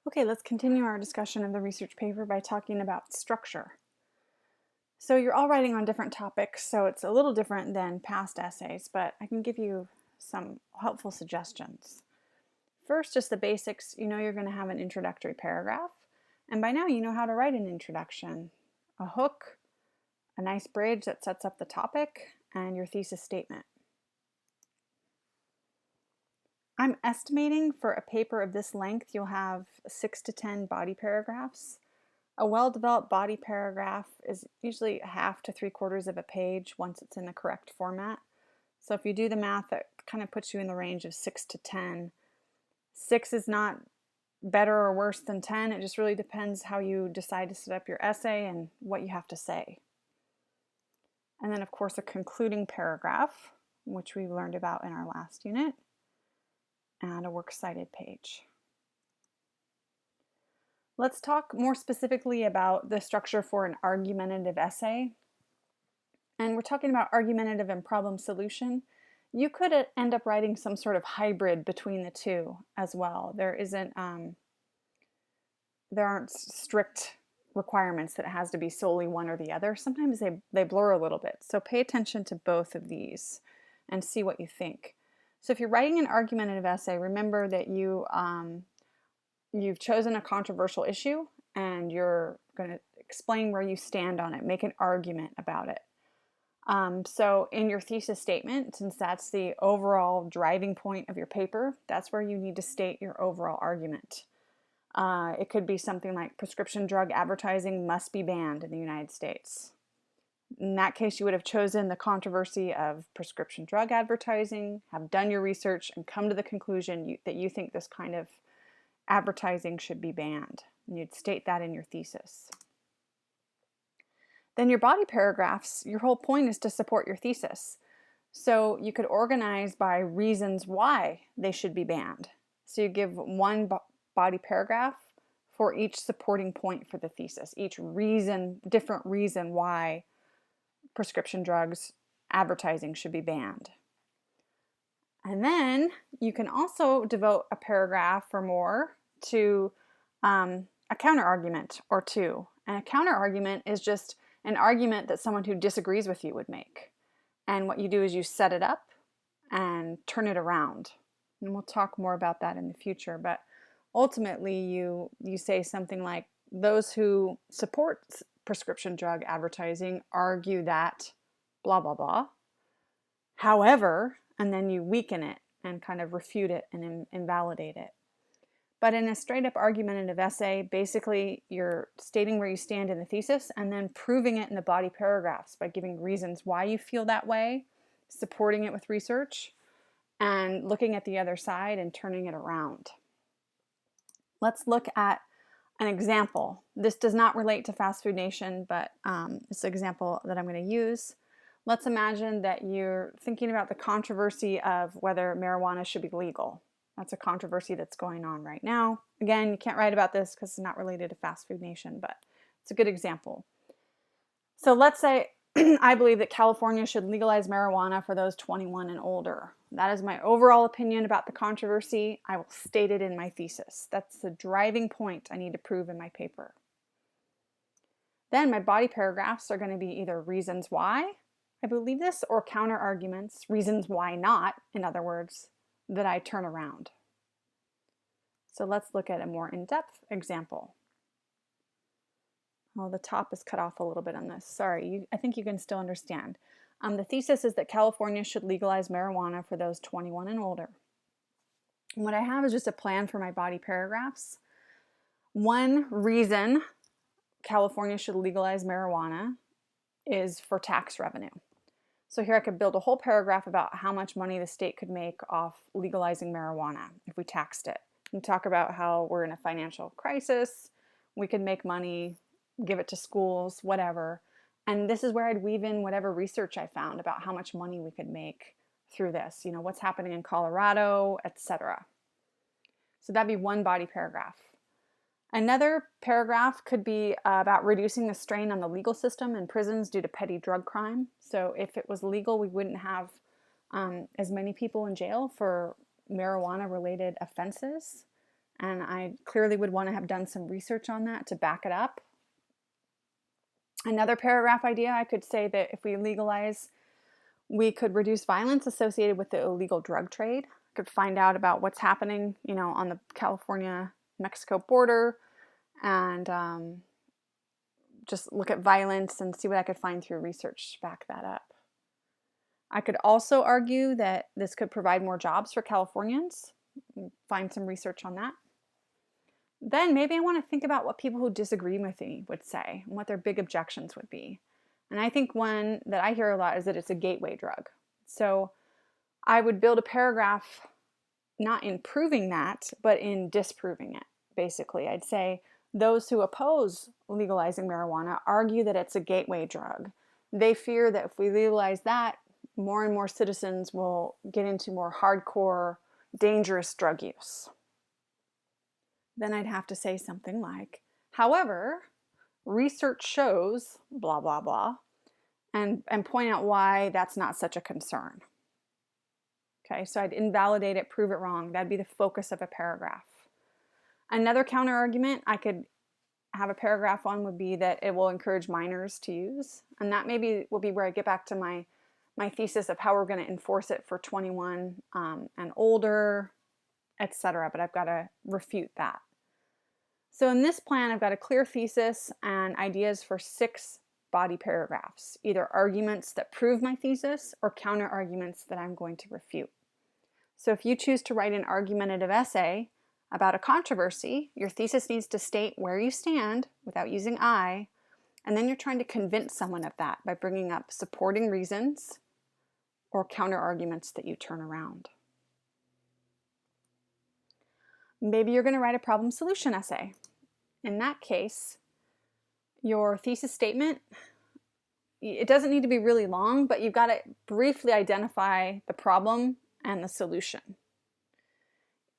Okay, let's continue our discussion of the research paper by talking about structure. So you're all writing on different topics, so it's a little different than past essays, but I can give you some helpful suggestions. First, just the basics. You know you're going to have an introductory paragraph, and by now you know how to write an introduction. A hook, a nice bridge that sets up the topic, and your thesis statement. I'm estimating for a paper of this length, you'll have 6 to 10 body paragraphs. A well-developed body paragraph is usually 1/2 to 3/4 of a page once it's in the correct format. So if you do the math, that kind of puts you in the range of 6 to 10. 6 is not better or worse than 10. It just really depends how you decide to set up your essay and what you have to say. And then, of course, a concluding paragraph, which we learned about in our last unit, and a works cited page. Let's talk more specifically about the structure for an argumentative essay. And we're talking about argumentative and problem solution. You could end up writing some sort of hybrid between the two as well. There aren't strict requirements that it has to be solely one or the other. Sometimes they blur a little bit. So pay attention to both of these and see what you think. So if you're writing an argumentative essay, remember that you've chosen a controversial issue and you're going to explain where you stand on it, make an argument about it. So in your thesis statement, since that's the overall driving point of your paper, that's where you need to state your overall argument. It could be something like prescription drug advertising must be banned in the United States. In that case, you would have chosen the controversy of prescription drug advertising, have done your research, and come to the conclusion that you think this kind of advertising should be banned. And you'd state that in your thesis. Then your body paragraphs, your whole point is to support your thesis. So you could organize by reasons why they should be banned. So you give one body paragraph for each supporting point for the thesis, each different reason why prescription drugs advertising should be banned. And then you can also devote a paragraph or more to a counter argument or two. And a counter argument is just an argument that someone who disagrees with you would make. And what you do is you set it up and turn it around. And we'll talk more about that in the future. But ultimately, you say something like, those who support prescription drug advertising argue that blah, blah, blah. However, and then you weaken it and kind of refute it and invalidate it. But in a straight up argumentative essay, basically you're stating where you stand in the thesis and then proving it in the body paragraphs by giving reasons why you feel that way, supporting it with research, and looking at the other side and turning it around. Let's look at an example. This does not relate to Fast Food Nation, but it's an example that I'm going to use. Let's imagine that you're thinking about the controversy of whether marijuana should be legal. That's a controversy that's going on right now. Again, you can't write about this because it's not related to Fast Food Nation, but it's a good example. So let's say I believe that California should legalize marijuana for those 21 and older. That is my overall opinion about the controversy. I will state it in my thesis. That's the driving point I need to prove in my paper. Then my body paragraphs are going to be either reasons why I believe this or counter arguments, reasons why not, in other words, that I turn around. So let's look at a more in-depth example. Oh, the top is cut off a little bit on this. Sorry, I think you can still understand. The thesis is that California should legalize marijuana for those 21 and older. And what I have is just a plan for my body paragraphs. One reason California should legalize marijuana is for tax revenue. So here I could build a whole paragraph about how much money the state could make off legalizing marijuana if we taxed it. And talk about how we're in a financial crisis, we could make money, give it to schools, whatever. And this is where I'd weave in whatever research I found about how much money we could make through this, what's happening in Colorado, etc. So that'd be one body paragraph. Another paragraph could be about reducing the strain on the legal system in prisons due to petty drug crime. So if it was legal, we wouldn't have as many people in jail for marijuana-related offenses. And I clearly would want to have done some research on that to back it up. Another paragraph idea, I could say that if we legalize, we could reduce violence associated with the illegal drug trade. Could find out about what's happening, on the California-Mexico border, and just look at violence and see what I could find through research to back that up. I could also argue that this could provide more jobs for Californians. Find some research on that. Then maybe I want to think about what people who disagree with me would say and what their big objections would be. And I think one that I hear a lot is that it's a gateway drug. So I would build a paragraph not in proving that, but in disproving it, basically. I'd say those who oppose legalizing marijuana argue that it's a gateway drug. They fear that if we legalize that, more and more citizens will get into more hardcore, dangerous drug use. Then I'd have to say something like, however, research shows blah, blah, blah, and point out why that's not such a concern. Okay, so I'd invalidate it, prove it wrong. That'd be the focus of a paragraph. Another counter argument I could have a paragraph on would be that it will encourage minors to use. And that maybe will be where I get back to my thesis of how we're going to enforce it for 21 and older, etc. But I've got to refute that. So in this plan, I've got a clear thesis and ideas for 6 body paragraphs, either arguments that prove my thesis or counter arguments that I'm going to refute. So if you choose to write an argumentative essay about a controversy, your thesis needs to state where you stand without using I, and then you're trying to convince someone of that by bringing up supporting reasons or counter arguments that you turn around. Maybe you're going to write a problem solution essay. In that case, your thesis statement, it doesn't need to be really long, but you've got to briefly identify the problem and the solution.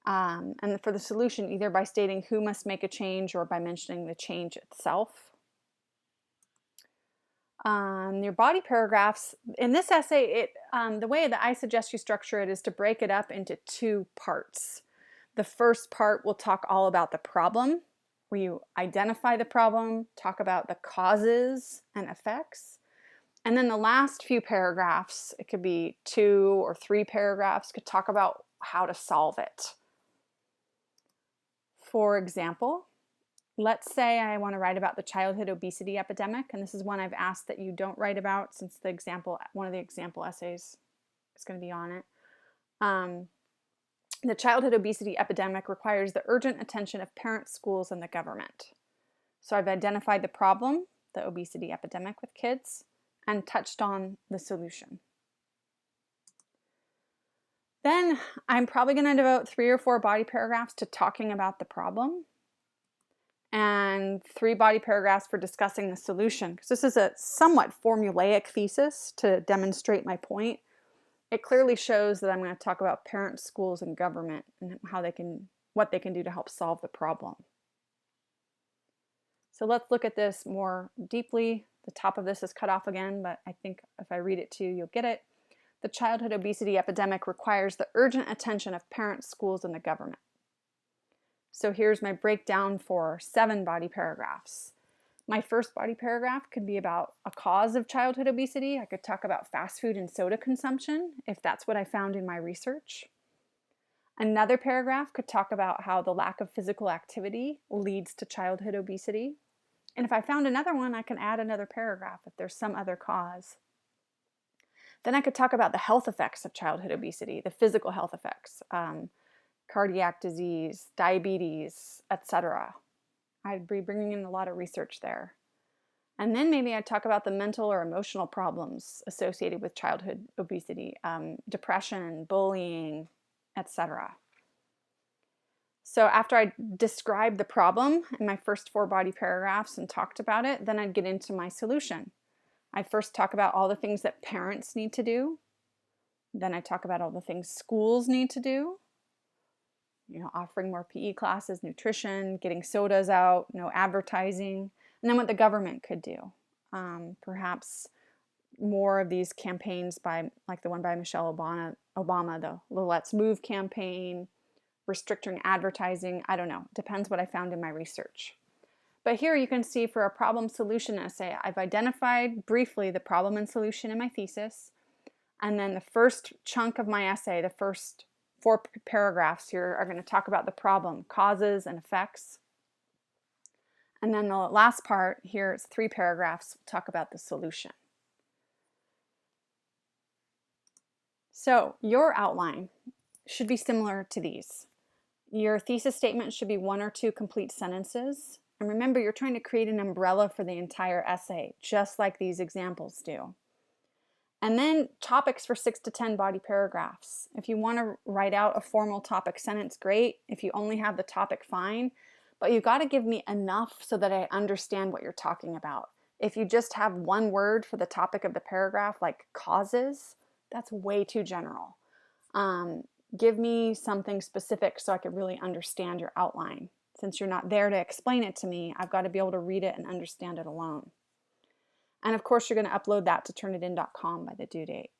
And for the solution, either by stating who must make a change or by mentioning the change itself. Your body paragraphs, in this essay, the way that I suggest you structure it is to break it up into 2 parts. The first part will talk all about the problem, where you identify the problem, talk about the causes and effects. And then the last few paragraphs, it could be 2 or 3 paragraphs, could talk about how to solve it. For example, let's say I want to write about the childhood obesity epidemic, and this is one I've asked that you don't write about since one of the example essays is going to be on it. The childhood obesity epidemic requires the urgent attention of parents, schools, and the government. So I've identified the problem, the obesity epidemic with kids, and touched on the solution. Then I'm probably going to devote 3 or 4 body paragraphs to talking about the problem and 3 body paragraphs for discussing the solution. Because this is a somewhat formulaic thesis to demonstrate my point. It clearly shows that I'm going to talk about parents, schools, and government and what they can do to help solve the problem. So let's look at this more deeply. The top of this is cut off again, but I think if I read it to you, you'll get it. The childhood obesity epidemic requires the urgent attention of parents, schools, and the government. So here's my breakdown for 7 body paragraphs. My first body paragraph could be about a cause of childhood obesity. I could talk about fast food and soda consumption, if that's what I found in my research. Another paragraph could talk about how the lack of physical activity leads to childhood obesity. And if I found another one, I can add another paragraph if there's some other cause. Then I could talk about the health effects of childhood obesity, the physical health effects, cardiac disease, diabetes, etc. I'd be bringing in a lot of research there. And then maybe I'd talk about the mental or emotional problems associated with childhood obesity, depression, bullying, etc. So after I described the problem in my first 4 body paragraphs and talked about it, then I'd get into my solution. I'd first talk about all the things that parents need to do. Then I talk about all the things schools need to do. Offering more PE classes, nutrition, getting sodas out, advertising, and then what the government could do. Perhaps more of these campaigns like the one by Michelle Obama, the Let's Move campaign, restricting advertising. I don't know. Depends what I found in my research. But here you can see for a problem solution essay, I've identified briefly the problem and solution in my thesis. And then the first chunk of my essay, the first 4 paragraphs here, are going to talk about the problem, causes and effects. And then the last part here, it's 3 paragraphs, will talk about the solution. So your outline should be similar to these. Your thesis statement should be 1 or 2 complete sentences. And remember, you're trying to create an umbrella for the entire essay, just like these examples do. And then topics for 6 to 10 body paragraphs. If you want to write out a formal topic sentence, great. If you only have the topic, fine. But you've got to give me enough so that I understand what you're talking about. If you just have 1 word for the topic of the paragraph, like causes, that's way too general. Give me something specific so I can really understand your outline. Since you're not there to explain it to me, I've got to be able to read it and understand it alone. And of course, you're going to upload that to turnitin.com by the due date.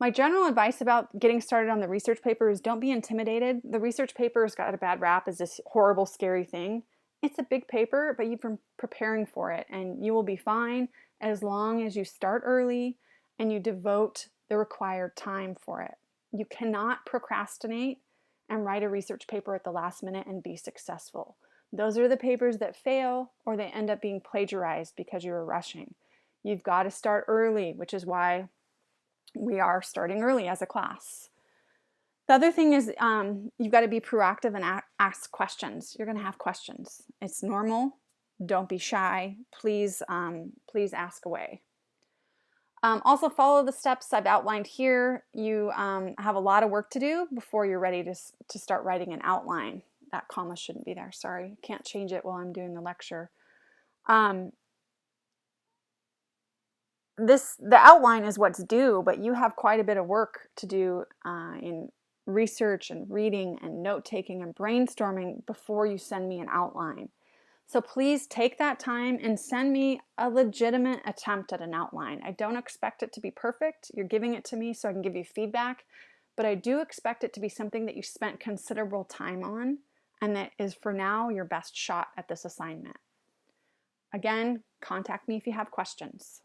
My general advice about getting started on the research paper is don't be intimidated. The research paper has got a bad rap as this horrible, scary thing. It's a big paper, but you've been preparing for it, and you will be fine as long as you start early and you devote the required time for it. You cannot procrastinate and write a research paper at the last minute and be successful. Those are the papers that fail, or they end up being plagiarized because you were rushing. You've got to start early, which is why we are starting early as a class. The other thing is you've got to be proactive and ask questions. You're going to have questions. It's normal. Don't be shy. Please ask away. Also follow the steps I've outlined here. You have a lot of work to do before you're ready to start writing an outline. That comma shouldn't be there, sorry. Can't change it while I'm doing the lecture. The outline is what's due, but you have quite a bit of work to do in research and reading and note-taking and brainstorming before you send me an outline. So please take that time and send me a legitimate attempt at an outline. I don't expect it to be perfect. You're giving it to me so I can give you feedback, but I do expect it to be something that you spent considerable time on and that is for now your best shot at this assignment. Again, contact me if you have questions.